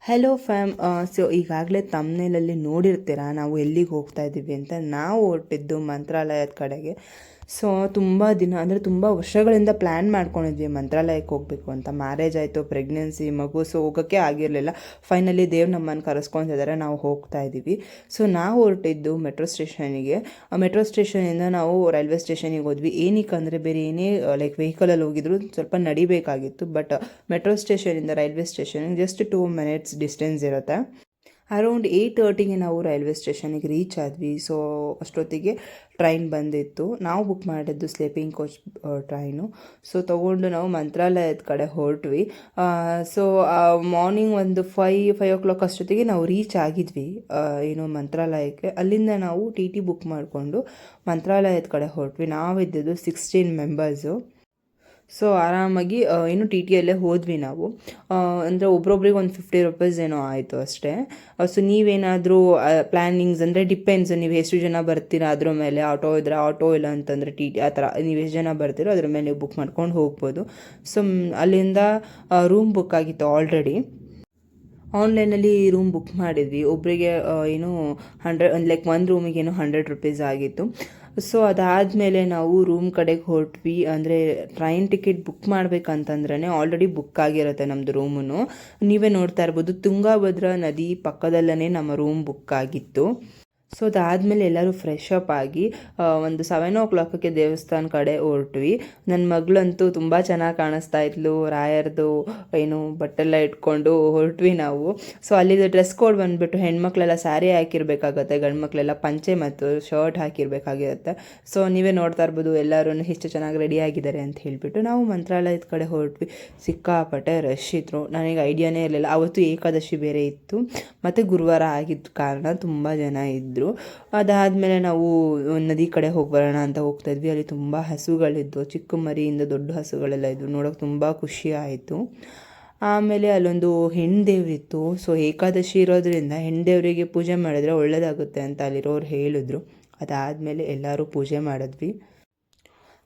Hello fam. So ಈಗಾಗಲೇ ತಮ್ನೇಲಲ್ಲಿ ನೋಡಿರ್ತೀರ ನಾವು ಎಲ್ಲಿಗೆ ಹೋಗ್ತಾ ಇದ್ದೀವಿ ಅಂತ. ನಾವು ಹೊರಟಿದ್ದು ಮಂತ್ರಾಲಯದ ಕಡೆಗೆ. ಸೊ ತುಂಬ ದಿನ ಅಂದರೆ ತುಂಬ ವರ್ಷಗಳಿಂದ ಪ್ಲ್ಯಾನ್ ಮಾಡ್ಕೊಂಡಿದ್ವಿ ಮಂತ್ರಾಲಯಕ್ಕೆ ಹೋಗಬೇಕು ಅಂತ. ಮ್ಯಾರೇಜ್ ಆಯಿತು, ಪ್ರೆಗ್ನೆನ್ಸಿ, ಮಗು, ಸೊ ಹೋಗೋಕ್ಕೆ ಆಗಿರಲಿಲ್ಲ. ಫೈನಲಿ ದೇವ್ರು ನಮ್ಮನ್ನು ಕರೆಸ್ಕೊತಿದ್ದಾರೆ, ನಾವು ಹೋಗ್ತಾ ಇದ್ದೀವಿ. ಸೊ ನಾವು ಹೊರಟಿದ್ದು ಮೆಟ್ರೋ ಸ್ಟೇಷನಿಗೆ. ಮೆಟ್ರೋ ಸ್ಟೇಷನಿಂದ ನಾವು ರೈಲ್ವೆ ಸ್ಟೇಷನಿಗೆ ಹೋದ್ವಿ. ಏನಕ್ಕೆ ಅಂದರೆ ಬೇರೆ ಏನೇ ಲೈಕ್ ವೆಹಿಕಲಲ್ಲಿ ಹೋಗಿದ್ರು ಸ್ವಲ್ಪ ನಡಿಬೇಕಾಗಿತ್ತು. ಬಟ್ ಮೆಟ್ರೋ ಸ್ಟೇಷನಿಂದ ರೈಲ್ವೆ ಸ್ಟೇಷನ್ಗೆ ಜಸ್ಟ್ 2 minutes ಡಿಸ್ಟೆನ್ಸ್ ಇರುತ್ತೆ. ಅರೌಂಡ್ 8:30ಗೆ ನಾವು ರೈಲ್ವೆ ಸ್ಟೇಷನಿಗೆ ರೀಚ್ ಆದ್ವಿ. ಸೊ ಅಷ್ಟೊತ್ತಿಗೆ ಟ್ರೈನ್ ಬಂದಿತ್ತು. ನಾವು ಬುಕ್ ಮಾಡಿದ್ದು ಸ್ಲೀಪಿಂಗ್ ಕೋಚ್ ಟ್ರೈನು. ಸೊ ತೊಗೊಂಡು ನಾವು ಮಂತ್ರಾಲಯದ ಕಡೆ ಹೊರಟ್ವಿ. ಸೊ ಮಾರ್ನಿಂಗ್ ಒಂದು 5 o'clock ಅಷ್ಟೊತ್ತಿಗೆ ನಾವು ರೀಚ್ ಆಗಿದ್ವಿ ಮಂತ್ರಾಲಯಕ್ಕೆ. ಅಲ್ಲಿಂದ ನಾವು ಟಿ ಬುಕ್ ಮಾಡಿಕೊಂಡು ಮಂತ್ರಾಲಯದ ಕಡೆ ಹೊರಟ್ವಿ. ನಾವಿದ್ದದ್ದು 16 ಮೆಂಬರ್ಸು. ಸೊ ಆರಾಮಾಗಿ ಟಿ ಟಿಯಲ್ಲೇ ಹೋದ್ವಿ ನಾವು. ಅಂದರೆ ಒಬ್ರೊಬ್ರಿಗೆ ಒಂದು 50 rupees ಏನೋ ಆಯಿತು ಅಷ್ಟೇ. ಸೊ ನೀವೇನಾದರೂ ಪ್ಲ್ಯಾನಿಂಗ್ಸ್ ಅಂದರೆ ಡಿಪೆಂಡ್ಸ್, ನೀವು ಎಷ್ಟು ಜನ ಬರ್ತೀರಾ ಅದ್ರ ಮೇಲೆ. ಆಟೋ ಇದ್ದರೆ ಆಟೋ, ಇಲ್ಲ ಅಂತಂದರೆ ಟಿ ಆ ಥರ ನೀವು ಎಷ್ಟು ಜನ ಬರ್ತೀರೋ ಅದ್ರ ಮೇಲೆ ನೀವು ಬುಕ್ ಮಾಡ್ಕೊಂಡು ಹೋಗ್ಬೋದು. ಸೊ ಅಲ್ಲಿಂದ ರೂಮ್ ಬುಕ್ ಆಗಿತ್ತು ಆಲ್ರೆಡಿ. ಆನ್ಲೈನಲ್ಲಿ ರೂಮ್ ಬುಕ್ ಮಾಡಿದ್ವಿ. ಒಬ್ಬರಿಗೆ 100 ಲೈಕ್ ಒಂದು ರೂಮಿಗೆ 100 rupees ಆಗಿತ್ತು. ಸೊ ಅದಾದಮೇಲೆ ನಾವು ರೂಮ್ ಕಡೆಗೆ ಹೊರಟ್ವಿ. ಅಂದರೆ ಟ್ರೈನ್ ಟಿಕೆಟ್ ಬುಕ್ ಮಾಡಬೇಕಂತಂದ್ರೇ ಆಲ್ರೆಡಿ ಬುಕ್ ಆಗಿರುತ್ತೆ ನಮ್ಮದು ರೂಮು. ನೀವೇ ನೋಡ್ತಾ ಇರ್ಬೋದು, ತುಂಗಾಭದ್ರಾ ನದಿ ಪಕ್ಕದಲ್ಲೇ ನಮ್ಮ ರೂಮ್ ಬುಕ್ ಆಗಿತ್ತು. ಸೊ ಅದಾದಮೇಲೆ ಎಲ್ಲರೂ ಫ್ರೆಶ್ ಅಪ್ ಆಗಿ ಒಂದು 7 o'clockಕ್ಕೆ ದೇವಸ್ಥಾನ ಕಡೆ ಹೊರಟ್ವಿ. ನನ್ನ ಮಗಳಂತೂ ತುಂಬ ಚೆನ್ನಾಗಿ ಕಾಣಿಸ್ತಾ ಇದ್ಲು. ರಾಯರ್ದು ಬಟ್ಟೆಲ್ಲ ಇಟ್ಕೊಂಡು ಹೊರಟ್ವಿ ನಾವು. ಸೊ ಅಲ್ಲಿದ್ದು ಡ್ರೆಸ್ ಕೋಡ್ ಬಂದುಬಿಟ್ಟು ಹೆಣ್ಮಕ್ಳೆಲ್ಲ ಸ್ಯಾರಿ ಹಾಕಿರ್ಬೇಕಾಗತ್ತೆ, ಗಂಡು ಮಕ್ಕಳೆಲ್ಲ ಪಂಚೆ ಮತ್ತು ಶರ್ಟ್ ಹಾಕಿರ್ಬೇಕಾಗಿರುತ್ತೆ. ಸೊ ನೀವೇ ನೋಡ್ತಾ ಇರ್ಬೋದು ಎಲ್ಲರೂ ಎಷ್ಟು ಚೆನ್ನಾಗಿ ರೆಡಿ ಆಗಿದ್ದಾರೆ ಅಂತ ಹೇಳಿಬಿಟ್ಟು ನಾವು ಮಂತ್ರಾಲಯದ ಕಡೆ ಹೊರಟ್ವಿ. ಸಿಕ್ಕಾಪಟ್ಟೆ ರಶ್ ಇದ್ರು. ನನಗೆ ಐಡಿಯಾನೇ ಇರಲಿಲ್ಲ. ಅವತ್ತು ಏಕಾದಶಿ ಬೇರೆ ಇತ್ತು ಮತ್ತು ಗುರುವಾರ ಆಗಿದ್ದ ಕಾರಣ ತುಂಬ ಜನ ಇದ್ದರು. ಅದಾದಮೇಲೆ ನಾವು ನದಿ ಕಡೆ ಹೋಗಿ ಬರೋಣ ಅಂತ ಹೋಗ್ತಾ ಇದ್ವಿ. ಅಲ್ಲಿ ತುಂಬ ಹಸುಗಳಿದ್ವು, ಚಿಕ್ಕ ಮರಿಯಿಂದ ದೊಡ್ಡ ಹಸುಗಳೆಲ್ಲ ಇದ್ವು. ನೋಡೋಕೆ ತುಂಬ ಖುಷಿ ಆಯಿತು. ಆಮೇಲೆ ಅಲ್ಲೊಂದು ಹೆಣ್ಣು ದೇವರಿತ್ತು. ಸೊ ಏಕಾದಶಿ ಇರೋದ್ರಿಂದ ಹೆಣ್ಣು ದೇವರಿಗೆ ಪೂಜೆ ಮಾಡಿದ್ರೆ ಒಳ್ಳೆಯದಾಗುತ್ತೆ ಅಂತ ಅಲ್ಲಿರೋರು ಹೇಳಿದ್ರು. ಅದಾದಮೇಲೆ ಎಲ್ಲರೂ ಪೂಜೆ ಮಾಡಿದ್ವಿ.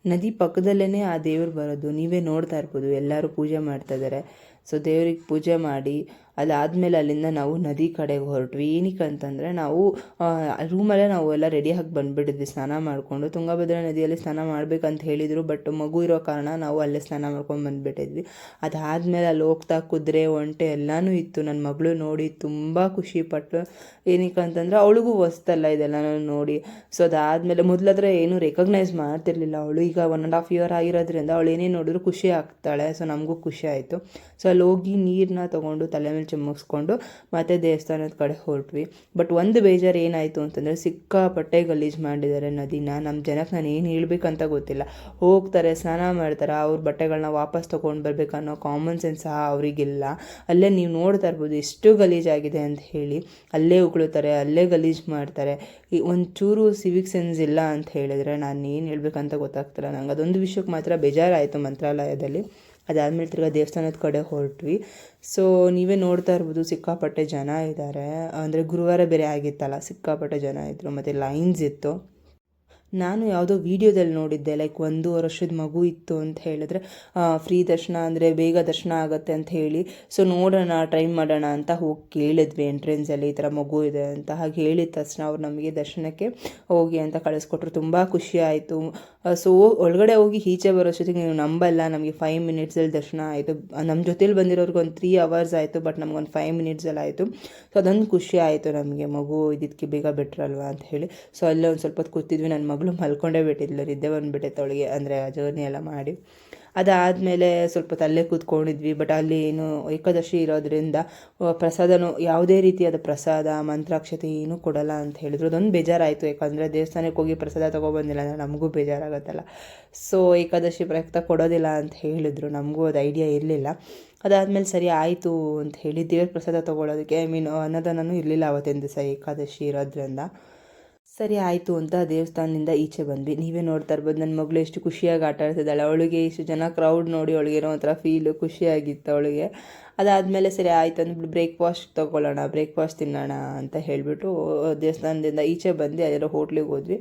ನದಿ ಪಕ್ಕದಲ್ಲೇ ಆ ದೇವ್ರು ಬರೋದು, ನೀವೇ ನೋಡ್ತಾ ಇರ್ಬೋದು. ಎಲ್ಲರೂ ಪೂಜೆ ಮಾಡ್ತಾಯಿದ್ದಾರೆ. ಸೊ ದೇವ್ರಿಗೆ ಪೂಜೆ ಮಾಡಿ ಅದಾದಮೇಲೆ ಅಲ್ಲಿಂದ ನಾವು ನದಿ ಕಡೆಗೆ ಹೊರಟ್ವಿ. ಏನಕ್ಕೆ ಅಂತಂದರೆ ನಾವು ರೂಮಲ್ಲೇ ನಾವು ಎಲ್ಲ ರೆಡಿಯಾಗಿ ಬಂದುಬಿಟ್ಟಿದ್ವಿ ಸ್ನಾನ ಮಾಡಿಕೊಂಡು. ತುಂಗಭದ್ರಾ ನದಿಯಲ್ಲಿ ಸ್ನಾನ ಮಾಡಬೇಕಂತ ಹೇಳಿದರು, ಬಟ್ ಮಗು ಇರೋ ಕಾರಣ ನಾವು ಅಲ್ಲೇ ಸ್ನಾನ ಮಾಡ್ಕೊಂಡು ಬಂದುಬಿಟ್ಟಿದ್ವಿ. ಅದಾದಮೇಲೆ ಅಲ್ಲಿ ಹೋಗ್ತಾ ಕುದುರೆ, ಒಂಟೆ ಎಲ್ಲನೂ ಇತ್ತು. ನನ್ನ ಮಗಳು ನೋಡಿ ತುಂಬ ಖುಷಿಪಟ್ಟು. ಏನಕ್ಕೆ ಅಂತಂದರೆ ಅವಳಿಗೂ ಹೊಸ್ತಲ್ಲ ಇದೆಲ್ಲನೂ ನೋಡಿ. ಸೊ ಅದಾದಮೇಲೆ ಮೊದಲಾದ್ರೆ ಏನೂ ರೆಕಗ್ನೈಸ್ ಮಾಡ್ತಿರ್ಲಿಲ್ಲ ಅವಳು. ಈಗ 1.5 year ಆಗಿರೋದ್ರಿಂದ ಅವಳು ಏನೇ ನೋಡಿದ್ರು ಖುಷಿ ಆಗ್ತಾಳೆ. ಸೊ ನಮಗೂ ಖುಷಿ ಆಯಿತು. ಸೊ ಅಲ್ಲಿ ಹೋಗಿ ನೀರನ್ನ ತೊಗೊಂಡು ತಲೆ ಮೇಲೆ ಚಿಮ್ಮಿಸ್ಕೊಂಡು ಮತ್ತೆ ದೇವಸ್ಥಾನದ ಕಡೆ ಹೊರಟ್ವಿ. ಬಟ್ ಒಂದು ಬೇಜಾರು ಏನಾಯಿತು ಅಂತಂದರೆ ಸಿಕ್ಕಾಪಟ್ಟೆ ಗಲೀಜು ಮಾಡಿದ್ದಾರೆ ನದಿನ. ನಮ್ಮ ಜನಕ್ಕೆ ನಾನು ಏನು ಹೇಳಬೇಕಂತ ಗೊತ್ತಿಲ್ಲ. ಹೋಗ್ತಾರೆ, ಸ್ನಾನ ಮಾಡ್ತಾರೆ, ಅವ್ರ ಬಟ್ಟೆಗಳನ್ನ ವಾಪಸ್ ತೊಗೊಂಡು ಬರಬೇಕನ್ನೋ ಕಾಮನ್ ಸೆನ್ಸ್ ಸಹ ಅವರಿಗಿಲ್ಲ. ಅಲ್ಲೇ ನೀವು ನೋಡ್ತಾ ಇರ್ಬೋದು ಎಷ್ಟು ಗಲೀಜಾಗಿದೆ ಅಂತ ಹೇಳಿ. ಅಲ್ಲೇ ಉಗುಳ್ತಾರೆ, ಅಲ್ಲೇ ಗಲೀಜು ಮಾಡ್ತಾರೆ. ಒಂಚೂರು ಸಿವಿಕ್ ಸೆನ್ಸ್ ಇಲ್ಲ ಅಂತ ಹೇಳಿದ್ರೆ ನಾನು ಏನು ಹೇಳ್ಬೇಕಂತ ಗೊತ್ತಾಗ್ತಿಲ್ಲ ನಂಗೆ. ಅದೊಂದು ವಿಷಯಕ್ಕೆ ಮಾತ್ರ ಬೇಜಾರಾಯಿತು ಮಂತ್ರಾಲಯದಲ್ಲಿ. ಅದಾದಮೇಲೆ ತಿರ್ಗಾ ದೇವಸ್ಥಾನದ ಕಡೆ ಹೊರಟ್ವಿ. ಸೊ ನೀವೇ ನೋಡ್ತಾ ಇರ್ಬೋದು ಸಿಕ್ಕಾಪಟ್ಟೆ ಜನ ಇದ್ದಾರೆ. ಅಂದರೆ ಗುರುವಾರ ಬೇರೆ ಆಗಿತ್ತಲ್ಲ, ಸಿಕ್ಕಾಪಟ್ಟೆ ಜನ ಇದ್ದರು ಮತ್ತು ಲೈನ್ಸ್ ಇತ್ತು. ನಾನು ಯಾವುದೋ ವೀಡಿಯೋದಲ್ಲಿ ನೋಡಿದ್ದೆ, ಲೈಕ್ 1.5 ವರ್ಷದ ಮಗು ಇತ್ತು ಅಂತ ಹೇಳಿದ್ರೆ ಫ್ರೀ ದರ್ಶನ ಅಂದರೆ ಬೇಗ ದರ್ಶನ ಆಗುತ್ತೆ ಅಂತ ಹೇಳಿ. ಸೊ ನೋಡೋಣ, ಟ್ರೈ ಮಾಡೋಣ ಅಂತ ಹೋಗಿ ಕೇಳಿದ್ವಿ ಎಂಟ್ರೆನ್ಸಲ್ಲಿ, ಈ ಥರ ಮಗು ಇದೆ ಅಂತ. ಹಾಗೆ ಹೇಳಿದ ತಕ್ಷಣ ಅವ್ರು ನಮಗೆ ದರ್ಶನಕ್ಕೆ ಹೋಗಿ ಅಂತ ಕಳಿಸ್ಕೊಟ್ರು. ತುಂಬ ಖುಷಿ ಆಯಿತು. ಸೊ ಒಳಗಡೆ ಹೋಗಿ ಈಚೆ ಬರೋ ಜೊತೆಗೆ ನೀವು ನಂಬಲ್ಲ, ನಮಗೆ 5 minutesಲ್ಲಿ ದರ್ಶನ ಆಯಿತು. ನಮ್ಮ ಜೊತೇಲಿ ಬಂದಿರೋರ್ಗೆ ಒಂದು 3 hours ಆಯಿತು, ಬಟ್ ನಮ್ಗೊಂದು 5 minutesಲ್ಲಿ ಆಯಿತು. ಸೊ ಅದೊಂದು ಖುಷಿ ಆಯಿತು ನಮಗೆ, ಮಗು ಇದಕ್ಕೆ ಬೇಗ ಬೆಟ್ರಲ್ವ ಅಂತ ಹೇಳಿ. ಸೊ ಅಲ್ಲೇ ಒಂದು ಸ್ವಲ್ಪ ಹೊತ್ತು ಕೂತಿದ್ವಿ. ನನ್ನ ಮಗಳು ಮಲ್ಕೊಂಡೇ ಬಿಟ್ಟಿದ್ಲು, ನಿದ್ದೆ ಬಂದುಬಿಟ್ಟಿತ್ತು ಅವಳಿಗೆ, ಅಂದರೆ ಜರ್ನಿ ಎಲ್ಲ ಮಾಡಿ. ಅದಾದಮೇಲೆ ಸ್ವಲ್ಪ ತಲ್ಲೇ ಕೂತ್ಕೊಂಡಿದ್ವಿ. ಬಟ್ ಅಲ್ಲಿ ಏಕಾದಶಿ ಇರೋದ್ರಿಂದ ಪ್ರಸಾದನೂ ಯಾವುದೇ ರೀತಿಯಾದ ಪ್ರಸಾದ, ಮಂತ್ರಾಕ್ಷತೆ ಏನೂ ಕೊಡಲ್ಲ ಅಂತ ಹೇಳಿದ್ರು. ಅದೊಂದು ಬೇಜಾರಾಯಿತು. ಯಾಕಂದರೆ ದೇವಸ್ಥಾನಕ್ಕೆ ಹೋಗಿ ಪ್ರಸಾದ ತೊಗೊಬಂದಿಲ್ಲ ಅಂದರೆ ನಮಗೂ ಬೇಜಾರಾಗುತ್ತಲ್ಲ. ಸೊ ಏಕಾದಶಿ ಪ್ರಯುಕ್ತ ಕೊಡೋದಿಲ್ಲ ಅಂತ ಹೇಳಿದ್ರು. ನಮಗೂ ಅದು ಐಡಿಯಾ ಇರಲಿಲ್ಲ. ಅದಾದಮೇಲೆ ಸರಿ ಆಯಿತು ಅಂತ ಹೇಳಿ ದೇವ್ರ ಪ್ರಸಾದ ತೊಗೊಳೋದಕ್ಕೆ ಅನ್ನದಾನನೂ ಇರಲಿಲ್ಲ ಅವತ್ತಿನ ದಿವಸ ಏಕಾದಶಿ ಇರೋದ್ರಿಂದ. ಸರಿ ಆಯಿತು ಅಂತ ದೇವಸ್ಥಾನದಿಂದ ಈಚೆ ಬಂದ್ವಿ. ನೀವೇ ನೋಡ್ತಾ ಇರ್ಬೋದು ನನ್ನ ಮಗಳು ಎಷ್ಟು ಖುಷಿಯಾಗಿ ಆಟ ಆಡ್ತಿದ್ದಾಳೆ. ಅವಳಿಗೆ ಇಷ್ಟು ಜನ ಕ್ರೌಡ್ ನೋಡಿ ಅವಳಿಗೇನೋ ಒಂಥರ ಫೀಲು, ಖುಷಿಯಾಗಿತ್ತು ಅವಳಿಗೆ. ಅದಾದಮೇಲೆ ಸರಿ ಆಯಿತು ಅಂದ್ಬಿಟ್ಟು ಬ್ರೇಕ್ಫಾಸ್ಟ್ ತೊಗೊಳ್ಳೋಣ, ಬ್ರೇಕ್ಫಾಸ್ಟ್ ತಿನ್ನೋಣ ಅಂತ ಹೇಳಿಬಿಟ್ಟು ದೇವಸ್ಥಾನದಿಂದ ಈಚೆ ಬಂದು ಅಲ್ಲಿರೋ ಹೋಟ್ಲಿಗೆ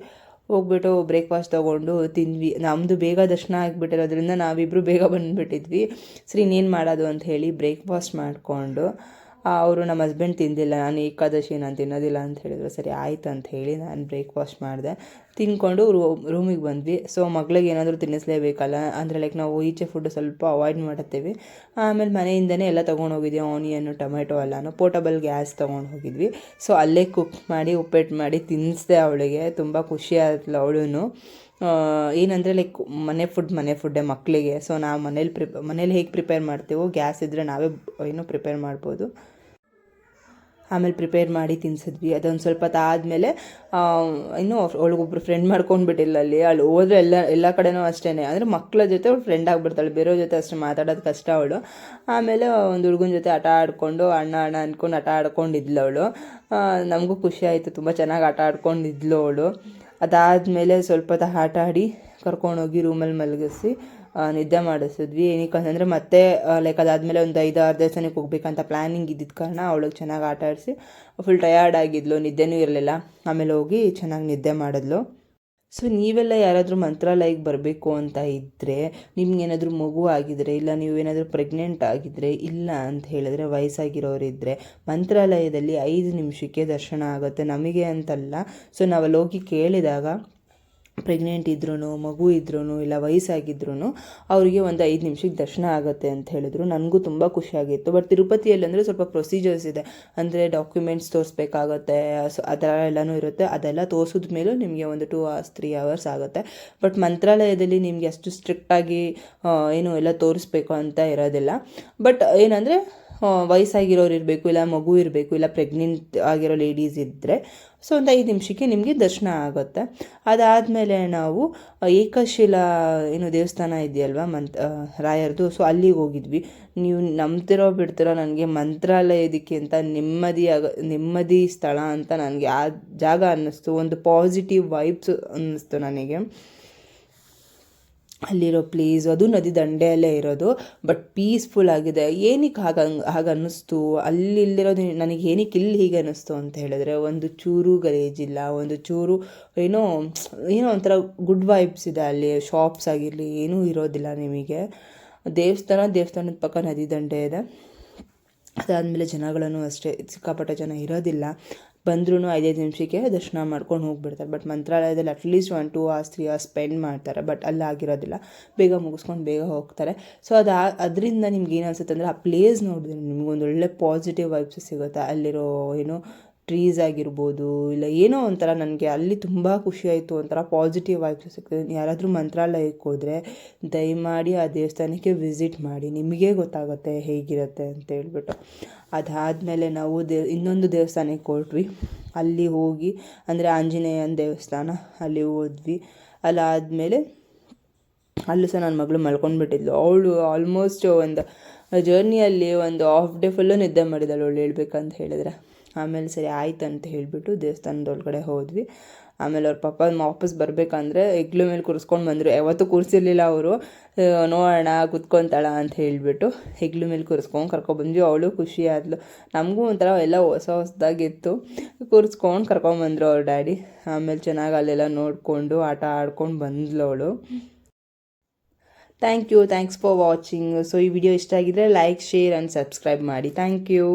ಹೋಗ್ಬಿಟ್ಟು ಬ್ರೇಕ್ಫಾಸ್ಟ್ ತೊಗೊಂಡು ತಿಂದ್ವಿ. ನಮ್ಮದು ಬೇಗ ದರ್ಶನ ಆಗಿಬಿಟ್ಟಿರೋದ್ರಿಂದ ನಾವಿಬ್ಬರು ಬೇಗ ಬಂದುಬಿಟ್ಟಿದ್ವಿ. ಸರಿ ಇನ್ನೇನು ಮಾಡೋದು ಅಂತ ಹೇಳಿ ಬ್ರೇಕ್ಫಾಸ್ಟ್ ಮಾಡಿಕೊಂಡು ಅವರು ನಮ್ಮ ಹಸ್ಬೆಂಡ್ ತಿಂದಿಲ್ಲ, ನಾನು ಏಕಾದಶಿ ನಾನು ತಿನ್ನೋದಿಲ್ಲ ಅಂತ ಹೇಳಿದ್ರು. ಸರಿ ಆಯ್ತು ಅಂತ ಹೇಳಿ ನಾನು ಬ್ರೇಕ್ಫಾಸ್ಟ್ ಮಾಡಿದೆ. ತಿಂದ್ಕೊಂಡು ರೂಮಿಗೆ ಬಂದ್ವಿ. ಸೊ ಮಗಳಿಗೆ ಏನಾದರೂ ತಿನ್ನಿಸ್ಲೇಬೇಕಲ್ಲ, ಅಂದರೆ ಲೈಕ್ ನಾವು ಈಚೆ ಫುಡ್ಡು ಸ್ವಲ್ಪ ಅವಾಯ್ಡ್ ಮಾಡುತ್ತೀವಿ. ಆಮೇಲೆ ಮನೆಯಿಂದನೇ ಎಲ್ಲ ತೊಗೊಂಡು ಹೋಗಿದ್ವಿ, ಆನಿಯನ್ನು ಟೊಮೆಟೊ ಎಲ್ಲನೂ. ಪೋರ್ಟಬಲ್ ಗ್ಯಾಸ್ ತೊಗೊಂಡು ಹೋಗಿದ್ವಿ. ಸೊ ಅಲ್ಲೇ ಕುಕ್ ಮಾಡಿ ಉಪ್ಪಿಟ್ಟು ಮಾಡಿ ತಿನ್ನಿಸ್ದೆ ಅವಳಿಗೆ. ತುಂಬ ಖುಷಿ ಆಯ್ತು ಅವಳು. ಏನಂದರೆ ಲೈಕ್ ಮನೆ ಫುಡ್ಡೇ ಮಕ್ಕಳಿಗೆ. ಸೊ ನಾವು ಮನೇಲಿ ಹೇಗೆ ಪ್ರಿಪೇರ್ ಮಾಡ್ತೀವೋ, ಗ್ಯಾಸ್ ಇದ್ದರೆ ನಾವೇ ಪ್ರಿಪೇರ್ ಮಾಡ್ಬೋದು. ಆಮೇಲೆ ಪ್ರಿಪೇರ್ ಮಾಡಿ ತಿನ್ನಿಸಿದ್ವಿ. ಅದೊಂದು ಸ್ವಲ್ಪ ಆದಮೇಲೆ ಇನ್ನೂ ಅವಳಿಗೊಬ್ರು ಫ್ರೆಂಡ್ ಮಾಡ್ಕೊಂಡ್ಬಿಟ್ಟಿಲ್ಲ ಅಲ್ಲಿ ಹೋದರೆ ಎಲ್ಲ ಕಡೆನೂ ಅಷ್ಟೇ, ಅಂದರೆ ಮಕ್ಕಳ ಜೊತೆ ಅವಳು ಫ್ರೆಂಡ್ ಆಗಿಬಿಡ್ತಾಳೆ, ಬೇರೆಯವ್ರ ಜೊತೆ ಅಷ್ಟು ಮಾತಾಡೋದು ಕಷ್ಟ ಅವಳು. ಆಮೇಲೆ ಒಂದು ಹುಡುಗನ ಜೊತೆ ಆಟ ಆಡಿಕೊಂಡು ಅಣ್ಣ ಅಂದ್ಕೊಂಡು ಆಟ ಆಡ್ಕೊಂಡಿದ್ಲು ಅವಳು. ನಮಗೂ ಖುಷಿ ಆಯಿತು, ತುಂಬ ಚೆನ್ನಾಗಿ ಆಟ ಆಡ್ಕೊಂಡಿದ್ಲು ಅವಳು. ಅದಾದಮೇಲೆ ಸ್ವಲ್ಪ ಆಟ ಆಡಿ ಕರ್ಕೊಂಡೋಗಿ ರೂಮಲ್ಲಿ ಮಲಗಿಸಿ ನಿದ್ದೆ ಮಾಡಿಸಿದ್ವಿ. ಏನಕ್ಕಂತಂದರೆ ಮತ್ತೆ ಲೈಕ್ ಅದಾದಮೇಲೆ ಒಂದು 5-6 ದೇವಸ್ಥಾನಕ್ಕೆ ಹೋಗ್ಬೇಕಂತ ಪ್ಲ್ಯಾನಿಂಗ್ ಇದ್ದಿದ್ದ ಕಾರಣ ಅವಳಿಗೆ ಚೆನ್ನಾಗಿ ಆಟ ಆಡಿಸಿ ಫುಲ್ ಟಯರ್ಡ್ ಆಗಿದ್ಲು, ನಿದ್ದೆನೂ ಇರಲಿಲ್ಲ. ಆಮೇಲೆ ಹೋಗಿ ಚೆನ್ನಾಗಿ ನಿದ್ದೆ ಮಾಡಿದ್ಲು. ಸೊ ನೀವೆಲ್ಲ ಯಾರಾದರೂ ಮಂತ್ರಾಲಯಕ್ಕೆ ಬರಬೇಕು ಅಂತ ಇದ್ದರೆ, ನಿಮ್ಗೇನಾದರೂ ಮಗು ಆಗಿದ್ದರೆ, ಇಲ್ಲ ನೀವೇನಾದರೂ ಪ್ರೆಗ್ನೆಂಟ್ ಆಗಿದ್ದರೆ, ಇಲ್ಲ ಅಂತ ಹೇಳಿದ್ರೆ ವಯಸ್ಸಾಗಿರೋರಿದ್ದರೆ, ಮಂತ್ರಾಲಯದಲ್ಲಿ 5 ನಿಮಿಷಕ್ಕೆ ದರ್ಶನ ಆಗುತ್ತೆ. ನಮಗೆ ಅಂತಲ್ಲ. ಸೊ ನಾವಲ್ಲಿ ಹೋಗಿ ಕೇಳಿದಾಗ ಪ್ರೆಗ್ನೆಂಟ್ ಇದ್ರೂ, ಮಗು ಇದ್ರೂ, ಇಲ್ಲ ವಯಸ್ಸಾಗಿದ್ರೂ ಅವರಿಗೆ ಒಂದು 5 ನಿಮಿಷಕ್ಕೆ ದರ್ಶನ ಆಗುತ್ತೆ ಅಂತ ಹೇಳಿದ್ರು. ನನಗೂ ತುಂಬ ಖುಷಿಯಾಗಿತ್ತು. ಬಟ್ ತಿರುಪತಿಯಲ್ಲಿ ಅಂದರೆ ಸ್ವಲ್ಪ ಪ್ರೊಸೀಜರ್ಸ್ ಇದೆ, ಅಂದರೆ ಡಾಕ್ಯುಮೆಂಟ್ಸ್ ತೋರಿಸ್ಬೇಕಾಗತ್ತೆ. ಸೊ ಆ ಥರ ಎಲ್ಲನೂ ಇರುತ್ತೆ. ಅದೆಲ್ಲ ತೋರಿಸಿದ ಮೇಲೂ ನಿಮಗೆ ಒಂದು 2 hours 3 hours ಆಗುತ್ತೆ. ಬಟ್ ಮಂತ್ರಾಲಯದಲ್ಲಿ ನಿಮಗೆ ಅಷ್ಟು ಸ್ಟ್ರಿಕ್ಟಾಗಿ ಎಲ್ಲ ತೋರಿಸ್ಬೇಕು ಅಂತ ಇರೋದಿಲ್ಲ. ಬಟ್ ಏನಂದರೆ ವಯಸ್ಸಾಗಿರೋರು ಇರಬೇಕು, ಇಲ್ಲ ಮಗು ಇರಬೇಕು, ಇಲ್ಲ ಪ್ರೆಗ್ನೆಂಟ್ ಆಗಿರೋ ಲೇಡೀಸ್ ಇದ್ದರೆ ಸೊ ಒಂದು 5 ನಿಮಿಷಕ್ಕೆ ನಿಮಗೆ ದರ್ಶನ ಆಗುತ್ತೆ. ಅದಾದಮೇಲೆ ನಾವು ಏಕಶಿಲಾ ದೇವಸ್ಥಾನ ಇದೆಯಲ್ವ ರಾಯರದು, ಸೊ ಅಲ್ಲಿಗೆ ಹೋಗಿದ್ವಿ. ನೀವು ನಂಬ್ತಿರೋ ಬಿಡ್ತಿರೋ, ನನಗೆ ಮಂತ್ರಾಲಯದಕ್ಕಿಂತ ನೆಮ್ಮದಿ ಸ್ಥಳ ಅಂತ ನನಗೆ ಆ ಜಾಗ ಅನ್ನಿಸ್ತು. ಒಂದು ಪಾಸಿಟಿವ್ ವೈಬ್ಸ್ ಅನ್ನಿಸ್ತು ನನಗೆ ಅಲ್ಲಿರೋ ಪ್ಲೇಸ್. ಅದು ನದಿ ದಂಡೆಯಲ್ಲೇ ಇರೋದು, ಬಟ್ ಪೀಸ್ಫುಲ್ ಆಗಿದೆ. ಏನಕ್ಕೆ ಹಾಗೆ ಅನ್ನಿಸ್ತು ಅಲ್ಲಿರೋದು ನನಗೆ, ಏನಕ್ಕೆ ಇಲ್ಲಿ ಹೀಗೆ ಅನ್ನಿಸ್ತು ಅಂತ ಹೇಳಿದ್ರೆ, ಒಂದು ಚೂರು ಗಲೀಜಿಲ್ಲ, ಒಂದು ಚೂರು ಏನೋ ಒಂಥರ ಗುಡ್ ವೈಬ್ಸ್ ಇದೆ ಅಲ್ಲಿ. ಶಾಪ್ಸ್ ಆಗಿರಲಿ ಏನೂ ಇರೋದಿಲ್ಲ ನಿಮಗೆ. ದೇವಸ್ಥಾನದ ಪಕ್ಕ ನದಿ ದಂಡೆ ಇದೆ. ಅದಾದಮೇಲೆ ಜನಗಳನ್ನು ಅಷ್ಟೇ ಸಿಕ್ಕಾಪಟ್ಟೆ ಜನ ಇರೋದಿಲ್ಲ. ಬಂದ್ರೂ 5 ನಿಮಿಷಕ್ಕೆ ದರ್ಶನ ಮಾಡ್ಕೊಂಡು ಹೋಗ್ಬಿಡ್ತಾರೆ. ಬಟ್ ಮಂತ್ರಾಲಯದಲ್ಲಿ ಅಟ್ಲೀಸ್ಟ್ 1-2 hours 3 hours ಸ್ಪೆಂಡ್ ಮಾಡ್ತಾರೆ. ಬಟ್ ಅಲ್ಲಿ ಆಗಿರೋದಿಲ್ಲ, ಬೇಗ ಮುಗಿಸ್ಕೊಂಡು ಬೇಗ ಹೋಗ್ತಾರೆ. ಸೊ ಅದರಿಂದ ನಿಮ್ಗೆ ಏನು ಅನ್ಸುತ್ತೆ ಅಂದರೆ, ಆ ಪ್ಲೇಸ್ ನೋಡಿದ್ರೆ ನಿಮ್ಗೊಂದು ಒಳ್ಳೆ ಪಾಸಿಟಿವ್ ವೈಬ್ಸ್ ಸಿಗುತ್ತೆ. ಅಲ್ಲಿರೋ ಟ್ರೀಸ್ ಆಗಿರ್ಬೋದು, ಇಲ್ಲ ಏನೋ ಒಂಥರ ನನಗೆ ಅಲ್ಲಿ ತುಂಬ ಖುಷಿಯಾಯಿತು. ಒಂಥರ ಪಾಸಿಟಿವ್ ವೈಬ್ಸ್ ಸಿಗ್ತದೆ. ಯಾರಾದರೂ ಮಂತ್ರಾಲಯಕ್ಕೆ ಹೋದರೆ ದಯಮಾಡಿ ಆ ದೇವಸ್ಥಾನಕ್ಕೆ ವಿಸಿಟ್ ಮಾಡಿ, ನಿಮಗೇ ಗೊತ್ತಾಗುತ್ತೆ ಹೇಗಿರುತ್ತೆ ಅಂತ ಹೇಳ್ಬಿಟ್ಟು. ಅದಾದಮೇಲೆ ನಾವು ಇನ್ನೊಂದು ದೇವಸ್ಥಾನಕ್ಕೆ ಹೊರಟ್ವಿ. ಅಲ್ಲಿ ಹೋಗಿ, ಅಂದರೆ ಆಂಜನೇಯನ ದೇವಸ್ಥಾನ, ಅಲ್ಲಿ ಹೋದ್ವಿ. ಅಲ್ಲಾದಮೇಲೆ ಅಲ್ಲೂ ಸಹ ನನ್ನ ಮಗಳು ಮಲ್ಕೊಂಡ್ಬಿಟ್ಟಿದ್ಲು. ಅವಳು ಆಲ್ಮೋಸ್ಟ್ ಒಂದು ಜರ್ನಿಯಲ್ಲಿ ಒಂದು ಹಾಫ್ ಡೇ ಫುಲ್ಲು ನಿದ್ದೆ ಮಾಡಿದಳು ಅವಳು, ಹೇಳ್ಬೇಕಂತ ಹೇಳಿದ್ರೆ. ಆಮೇಲೆ ಸರಿ ಆಯ್ತು ಅಂತ ಹೇಳಿಬಿಟ್ಟು ದೇವಸ್ಥಾನದೊಳಗಡೆ ಹೋದ್ವಿ. ಆಮೇಲೆ ಅವ್ರ ಪಾಪ ವಾಪಸ್ ಬರಬೇಕಂದ್ರೆ ಹೆಗ್ಲು ಮೇಲೆ ಕೂರಿಸ್ಕೊಂಡು ಬಂದರು. ಯಾವತ್ತೂ ಕೂರಿಸಿರ್ಲಿಲ್ಲ ಅವರು. ನೋಡೋಣ ಕುತ್ಕೊತಾಳ ಅಂತ ಹೇಳಿಬಿಟ್ಟು ಹೆಗ್ಲು ಮೇಲೆ ಕೂರಿಸ್ಕೊಂಡು ಕರ್ಕೊಬಂದ್ವಿ. ಅವಳು ಖುಷಿ ಆದ್ಲು. ನಮಗೂ ಒಂಥರ ಎಲ್ಲ ಹೊಸದಾಗಿತ್ತು. ಕೂರಿಸ್ಕೊಂಡು ಕರ್ಕೊಂಬಂದರು ಅವ್ರ ಡ್ಯಾಡಿ. ಆಮೇಲೆ ಚೆನ್ನಾಗಿ ಅಲ್ಲೆಲ್ಲ ನೋಡಿಕೊಂಡು ಆಟ ಆಡ್ಕೊಂಡು ಬಂದ್ಲು ಅವಳು. Thanks for watching. ಸೊ ಈ ವಿಡಿಯೋ ಇಷ್ಟ ಆಗಿದ್ರೆ ಲೈಕ್, ಶೇರ್ ಆ್ಯಂಡ್ ಸಬ್ಸ್ಕ್ರೈಬ್ ಮಾಡಿ. Thank you.